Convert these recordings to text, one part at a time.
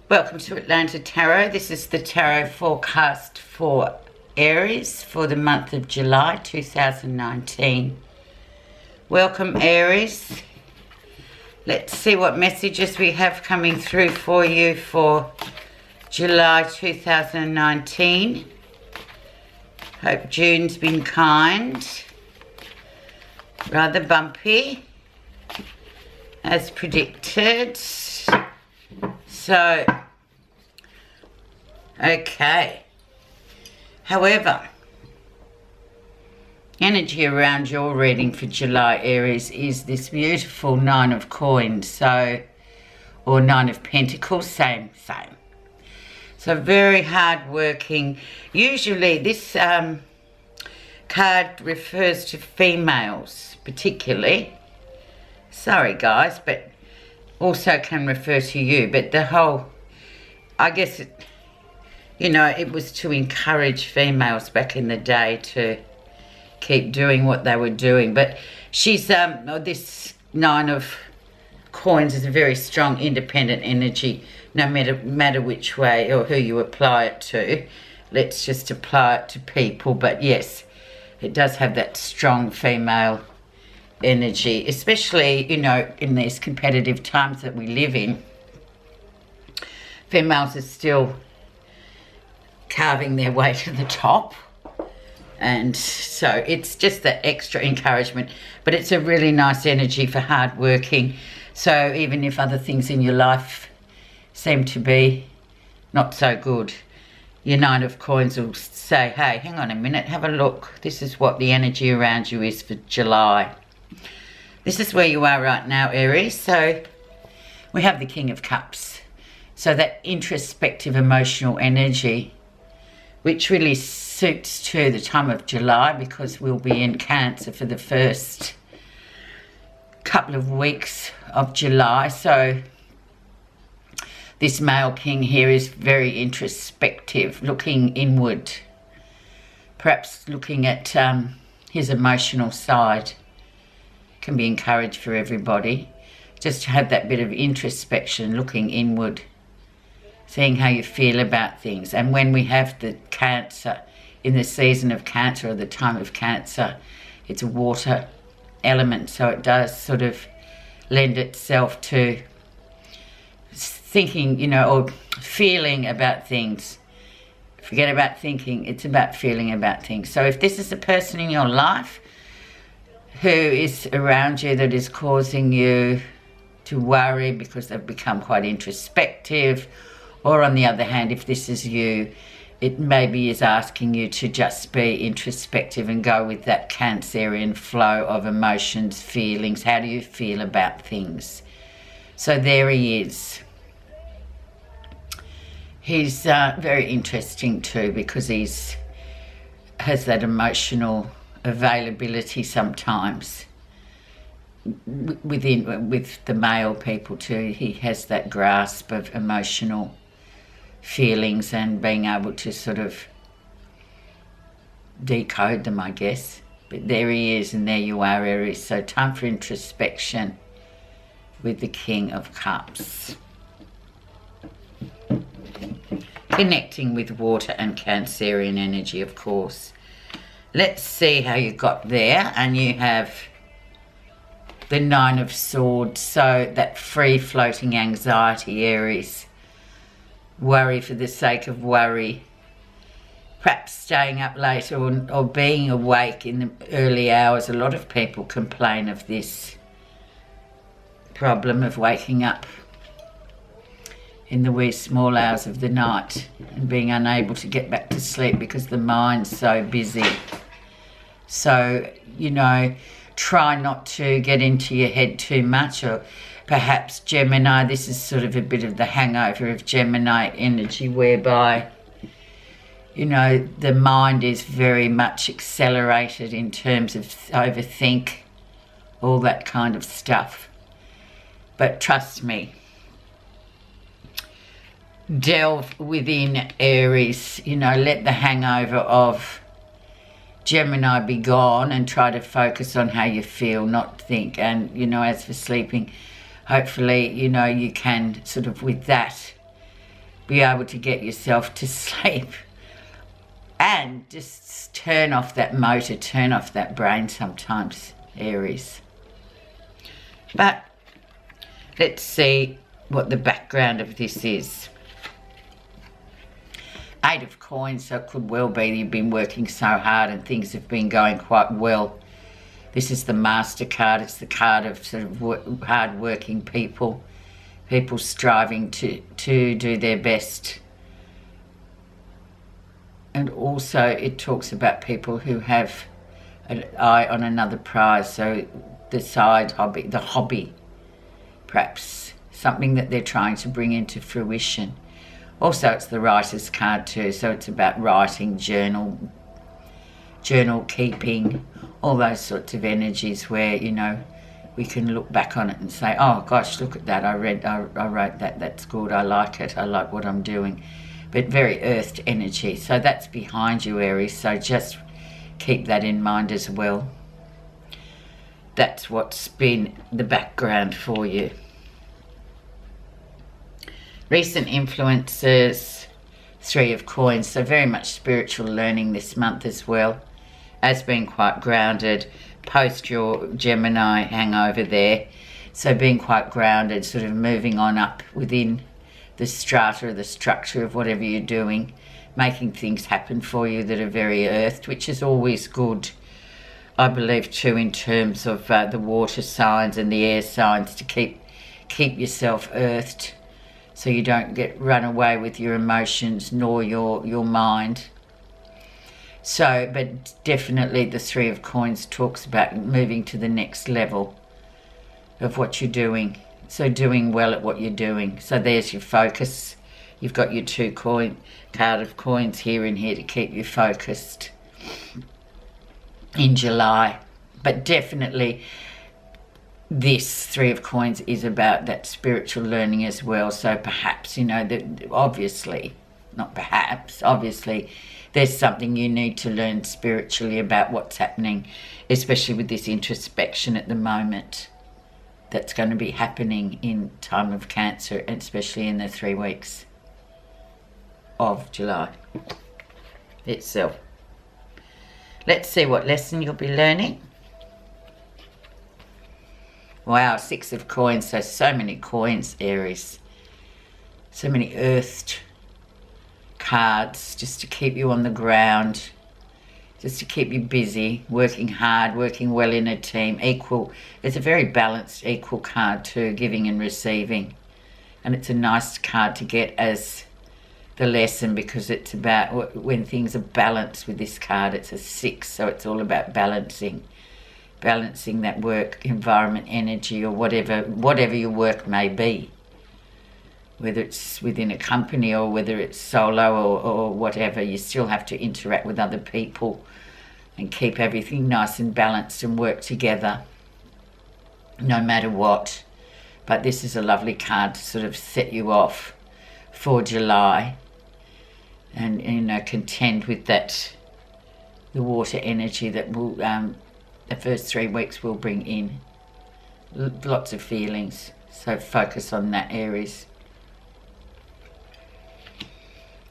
Welcome to Atlanta Tarot. This is the tarot forecast for Aries for the month of July 2019. Welcome, Aries. Let's see what messages we have coming through for you for July 2019. Hope June's been kind. Rather bumpy, as predicted. So, okay. However, energy around your reading for July, Aries, is this beautiful Nine of Coins, or Nine of Pentacles, same. So very hard-working. Usually this card refers to females, particularly. Sorry, guys, but also can refer to you, but the whole, I guess, it was to encourage females back in the day to keep doing what they were doing. But she's, this Nine of Coins is a very strong, independent energy, no matter which way or who you apply it to. Let's just apply it to people, but yes, it does have that strong female energy, especially, in these competitive times that we live in. Females are still carving their way to the top, and so it's just that extra encouragement. But it's a really nice energy for hard working. So even if other things in your life seem to be not so good, your Nine of Coins will say, hey, hang on a minute, have a look. This is what the energy around you is for July. This is where you are right now, Aries. So we have the King of Cups. So that introspective emotional energy, which really suits to the time of July, because we'll be in Cancer for the first couple of weeks of July. So this male king here is very introspective, looking inward, perhaps looking at his emotional side. Can be encouraged for everybody, just to have that bit of introspection, looking inward, seeing how you feel about things. And when we have the Cancer, in the season of Cancer or the time of Cancer, it's a water element, so it does sort of lend itself to thinking, or feeling about things. Forget about thinking, it's about feeling about things. So if this is a person in your life who is around you that is causing you to worry because they've become quite introspective, or on the other hand, if this is you, it maybe is asking you to just be introspective and go with that Cancerian flow of emotions, feelings. How do you feel about things? So there he is. He's very interesting too, because has that emotional availability sometimes with the male people too. He has that grasp of emotional feelings and being able to sort of decode them, I guess. But there he is, and there you are, Aries. So time for introspection with the King of Cups. Connecting with water and Cancerian energy, of course. Let's see how you got there. And you have the Nine of Swords. So that free-floating anxiety, Aries. Worry for the sake of worry. Perhaps staying up late or being awake in the early hours. A lot of people complain of this problem of waking up in the wee small hours of the night and being unable to get back to sleep because the mind's so busy. So, try not to get into your head too much. Or perhaps Gemini, this is sort of a bit of the hangover of Gemini energy, whereby, the mind is very much accelerated in terms of overthink, all that kind of stuff. But trust me, delve within, Aries, let the hangover of Gemini be gone and try to focus on how you feel, not think. And, as for sleeping, hopefully, you can sort of with that be able to get yourself to sleep and just turn off that motor, turn off that brain sometimes, Aries. But let's see what the background of this is. 8 of coins, so it could well be you've been working so hard and things have been going quite well. This is the Master card. It's the card of sort of hard-working people, people striving to do their best. And also it talks about people who have an eye on another prize, so the side hobby, the hobby, perhaps something that they're trying to bring into fruition. Also, it's the Writer's card too, so it's about writing, journal keeping, all those sorts of energies where, you know, we can look back on it and say, oh gosh, look at that, I wrote that, that's good, I like it, I like what I'm doing. But very earthed energy, so that's behind you, Aries, so just keep that in mind as well. That's what's been the background for you. Recent influences, 3 of coins, so very much spiritual learning this month as well, as being quite grounded post your Gemini hangover there. So being quite grounded, sort of moving on up within the strata, the structure of whatever you're doing, making things happen for you that are very earthed, which is always good, I believe too, in terms of the water signs and the air signs, to keep yourself earthed, so you don't get run away with your emotions nor your mind. So, but definitely the 3 of coins talks about moving to the next level of what you're doing. So doing well at what you're doing. So there's your focus. You've got your 2 card of coins here and here to keep you focused in July. But definitely this 3 of coins is about that spiritual learning as well. So perhaps, you know, that obviously, not perhaps, obviously there's something you need to learn spiritually about what's happening, especially with this introspection at the moment that's going to be happening in time of Cancer, and especially in the 3 weeks of July itself. Let's see what lesson you'll be learning. Wow, 6 of coins, so many coins, Aries. So many earthed cards just to keep you on the ground, just to keep you busy, working hard, working well in a team, equal. It's a very balanced, equal card too, giving and receiving. And it's a nice card to get as the lesson, because it's about when things are balanced with this card. It's a 6, so it's all about balancing that work environment energy, or whatever your work may be, whether it's within a company or whether it's solo or whatever. You still have to interact with other people and keep everything nice and balanced and work together no matter what. But this is a lovely card to sort of set you off for July, and, you know, contend with that, the water energy that will the first 3 weeks will bring in lots of feelings. So focus on that, Aries.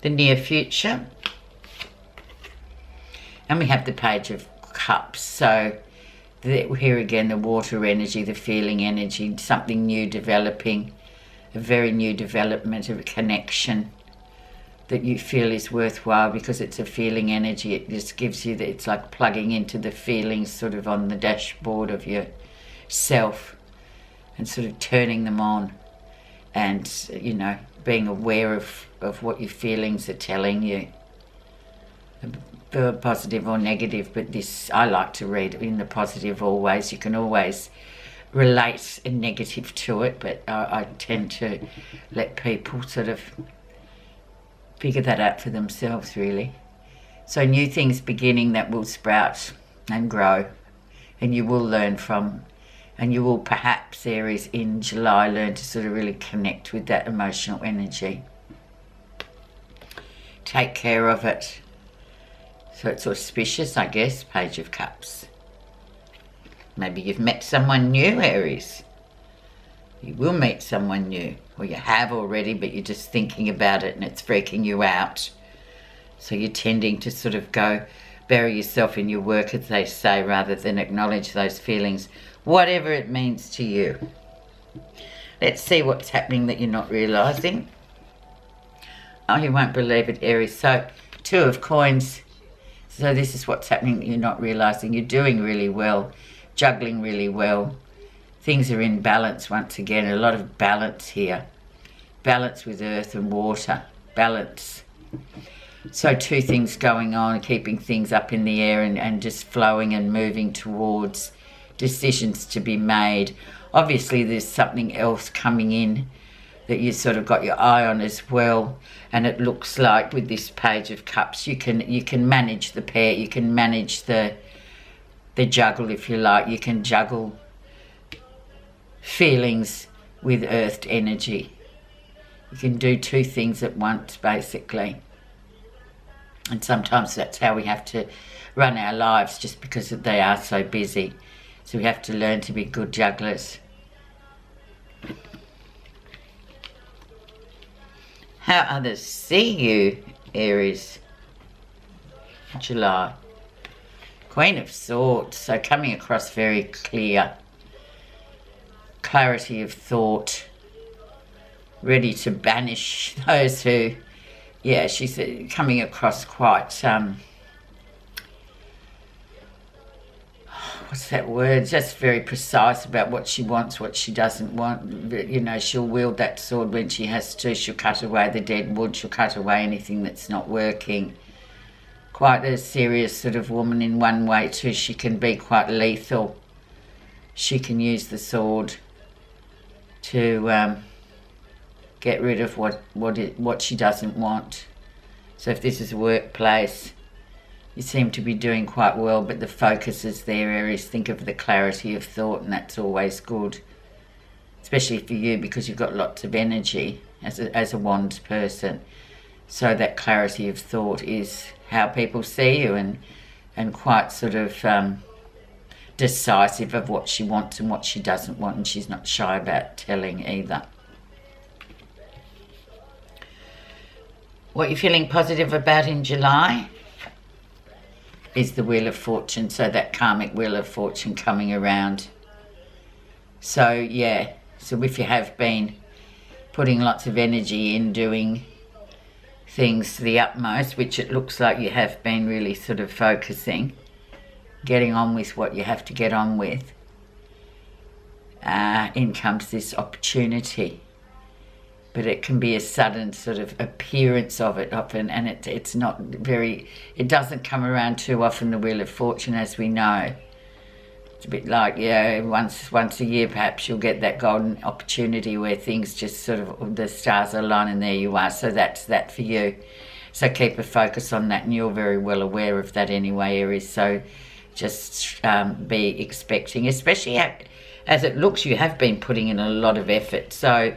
The near future. And we have the Page of Cups. So here again, the water energy, the feeling energy, something new developing, a very new development of a connection that you feel is worthwhile, because it's a feeling energy. It just gives you that, it's like plugging into the feelings sort of on the dashboard of your self and sort of turning them on, and, you know, being aware of what your feelings are telling you, positive or negative. But this, I like to read in the positive always. You can always relate a negative to it, but I tend to let people sort of figure that out for themselves, really. So new things beginning that will sprout and grow, and you will learn from, and you will perhaps, Aries, in July learn to sort of really connect with that emotional energy. Take care of it. So it's auspicious, I guess, Page of Cups. Maybe you've met someone new, Aries. You will meet someone new, or you have already, but you're just thinking about it and it's freaking you out. So you're tending to sort of go bury yourself in your work, as they say, rather than acknowledge those feelings, whatever it means to you. Let's see what's happening that you're not realising. Oh, you won't believe it, Aries. So, 2 of coins. So this is what's happening that you're not realising. You're doing really well, juggling really well. Things are in balance once again. A lot of balance here. Balance with earth and water. Balance. So 2 things going on, keeping things up in the air and just flowing and moving towards decisions to be made. Obviously, there's something else coming in that you sort of got your eye on as well. And it looks like with this Page of Cups, you can manage the pair, you can manage the juggle, if you like. You can juggle feelings with earthed energy. You can do 2 things at once, basically. And sometimes that's how we have to run our lives, just because they are so busy. So we have to learn to be good jugglers. How others see you, Aries. July. Queen of Swords. So coming across very clear. Clarity of thought. Ready to banish those who... Yeah, she's coming across quite... what's that word? Just very precise about what she wants, what she doesn't want. You know, she'll wield that sword when she has to. She'll cut away the dead wood. She'll cut away anything that's not working. Quite a serious sort of woman in one way too. She can be quite lethal. She can use the sword to get rid of what she doesn't want. So if this is a workplace, you seem to be doing quite well, but the focus is there, Aries. Think of the clarity of thought, and that's always good, especially for you, because you've got lots of energy as a wands person. So that clarity of thought is how people see you, and quite sort of decisive of what she wants and what she doesn't want, and she's not shy about telling either. What you're feeling positive about in July is the Wheel of Fortune, so that karmic Wheel of Fortune coming around. So yeah, so if you have been putting lots of energy in doing things to the utmost, which it looks like you have been really sort of focusing, getting on with what you have to get on with, in comes this opportunity. But it can be a sudden sort of appearance of it often, and it's not very, it doesn't come around too often, the Wheel of Fortune, as we know. It's a bit like, yeah, once a year perhaps you'll get that golden opportunity where things just sort of, the stars align and there you are. So that's that for you. So keep a focus on that, and you're very well aware of that anyway, Aries. So just be expecting, especially as it looks, you have been putting in a lot of effort. So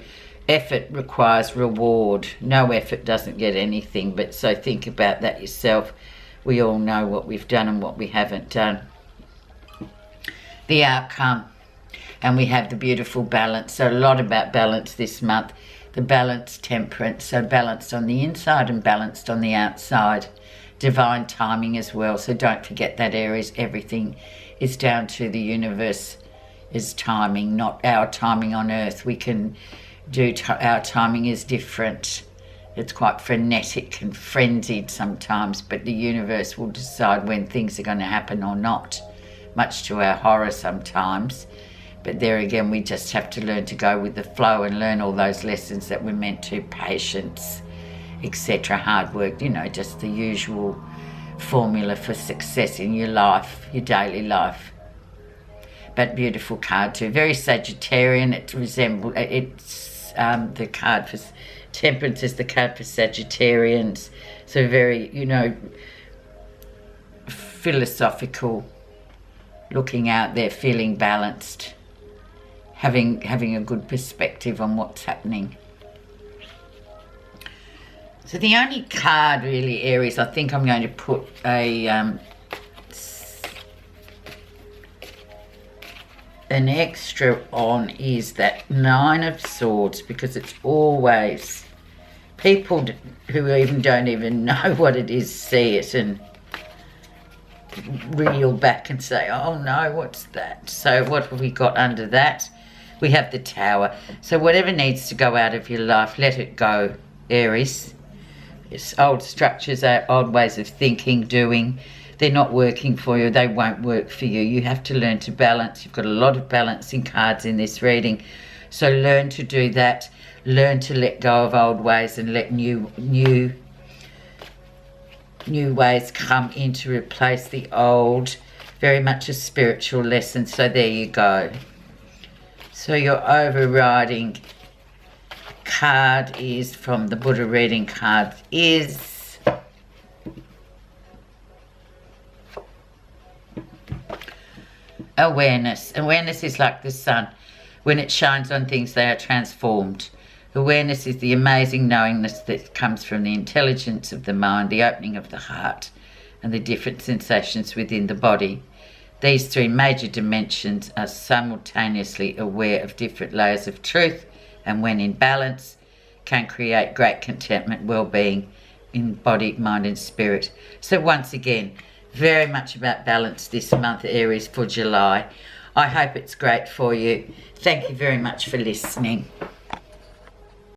effort requires reward. No effort doesn't get anything, but so think about that yourself. We all know what we've done and what we haven't done. The outcome, and we have the beautiful balance. So a lot about balance this month. The balance, temperance, so balanced on the inside and balanced on the outside. Divine timing as well, so don't forget that, Aries. Everything is down to the universe's timing, not our timing on earth. We can do our timing is different. It's quite frenetic and frenzied sometimes, but the universe will decide when things are going to happen or not, much to our horror sometimes. But there again, we just have to learn to go with the flow and learn all those lessons that we're meant to: patience, etc., hard work, you know, just the usual formula for success in your life, your daily life. But beautiful card too, very Sagittarian. It resembles, it's the card for temperance is the card for Sagittarians, so very, you know, philosophical, looking out there, feeling balanced, having a good perspective on what's happening. So the only card really, Aries, I think I'm going to put a an extra on is that Nine of Swords, because it's always people who even don't even know what it is see it and reel back and say, oh no, what's that? So what have we got under that? We have the Tower. So whatever needs to go out of your life, let it go, Aries. It's old structures, old ways of thinking, doing. They're not working for you. They won't work for you. You have to learn to balance. You've got a lot of balancing cards in this reading. So learn to do that. Learn to let go of old ways and let new ways come in to replace the old. Very much a spiritual lesson. So there you go. So your overriding card is from the Buddha reading card is awareness. Awareness is like the sun. When it shines on things, they are transformed. Awareness is the amazing knowingness that comes from the intelligence of the mind, the opening of the heart, and the different sensations within the body. These three major dimensions are simultaneously aware of different layers of truth, and when in balance, can create great contentment, well-being in body, mind and spirit. So once again, very much about balance this month, Aries, for July. I hope it's great for you. Thank you very much for listening.